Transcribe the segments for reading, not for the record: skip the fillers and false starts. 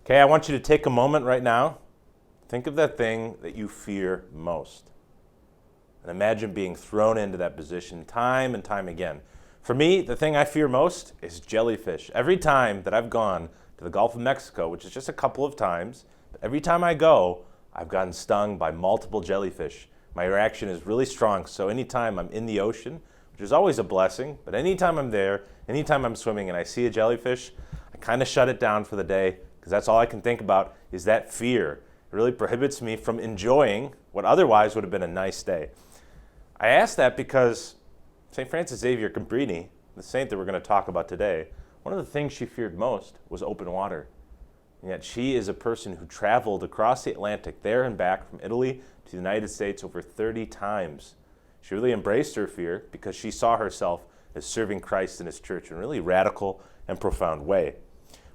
Okay, I want you to take a moment right now. Think of that thing that you fear most. And imagine being thrown into that position time and time again. For me, the thing I fear most is jellyfish. Every time that I've gone to the Gulf of Mexico, which is just a couple of times, but every time I go, I've gotten stung by multiple jellyfish. My reaction is really strong, so anytime I'm in the ocean, which is always a blessing, but anytime I'm there, anytime I'm swimming and I see a jellyfish, I kind of shut it down for the day, because that's all I can think about is that fear. It really prohibits me from enjoying what otherwise would have been a nice day. I ask that because St. Francis Xavier Cabrini, the saint that we're going to talk about today, one of the things she feared most was open water. And yet she is a person who traveled across the Atlantic there and back from Italy to the United States over 30 times. She really embraced her fear because she saw herself as serving Christ in his church in a really radical and profound way.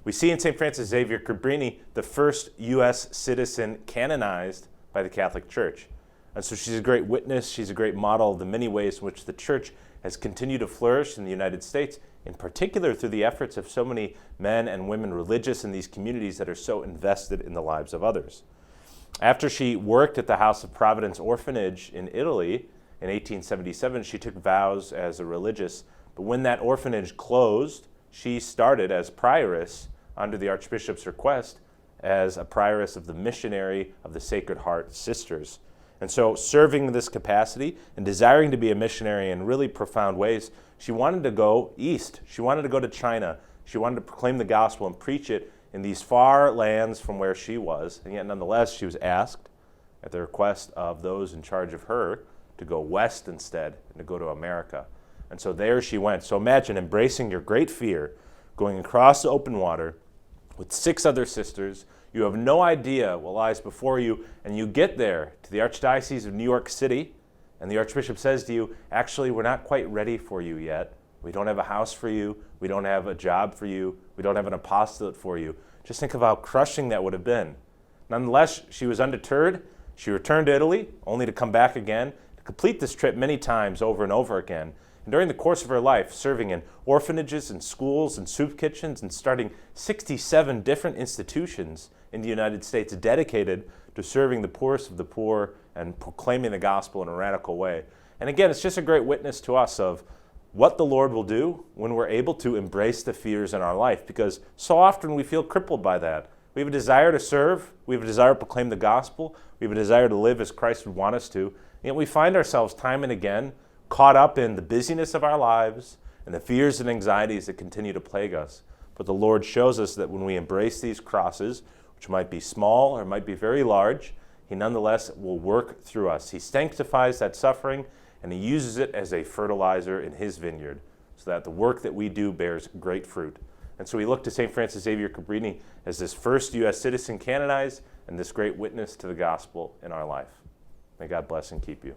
We see in St. Francis Xavier Cabrini the first U.S. citizen canonized by the Catholic Church. And so she's a great witness, she's a great model of the many ways in which the church has continued to flourish in the United States, in particular through the efforts of so many men and women religious in these communities that are so invested in the lives of others. After she worked at the House of Providence Orphanage in Italy in 1877, she took vows as a religious, but when that orphanage closed, she started as prioress under the Archbishop's request as a prioress of the Missionary of the Sacred Heart Sisters. And so serving in this capacity and desiring to be a missionary in really profound ways, she wanted to go east. She wanted to go to China. She wanted to proclaim the gospel and preach it in these far lands from where she was. And yet nonetheless, she was asked at the request of those in charge of her to go west instead and to go to America. And so there she went. So imagine embracing your great fear, going across the open water with 6 other sisters. You have no idea what lies before you, and you get there to the Archdiocese of New York City, and the Archbishop says to you, actually, we're not quite ready for you yet. We don't have a house for you. We don't have a job for you. We don't have an apostolate for you. Just think of how crushing that would have been. Nonetheless, she was undeterred. She returned to Italy, only to come back again, to complete this trip many times over and over again. And during the course of her life, serving in orphanages and schools and soup kitchens and starting 67 different institutions in the United States dedicated to serving the poorest of the poor and proclaiming the gospel in a radical way. And again, it's just a great witness to us of what the Lord will do when we're able to embrace the fears in our life, because so often we feel crippled by that. We have a desire to serve, we have a desire to proclaim the gospel, we have a desire to live as Christ would want us to, and yet we find ourselves time and again caught up in the busyness of our lives and the fears and anxieties that continue to plague us. But the Lord shows us that when we embrace these crosses, which might be small or might be very large, he nonetheless will work through us. He sanctifies that suffering and he uses it as a fertilizer in his vineyard so that the work that we do bears great fruit. And so we look to St. Francis Xavier Cabrini as this first U.S. citizen canonized and this great witness to the gospel in our life. May God bless and keep you.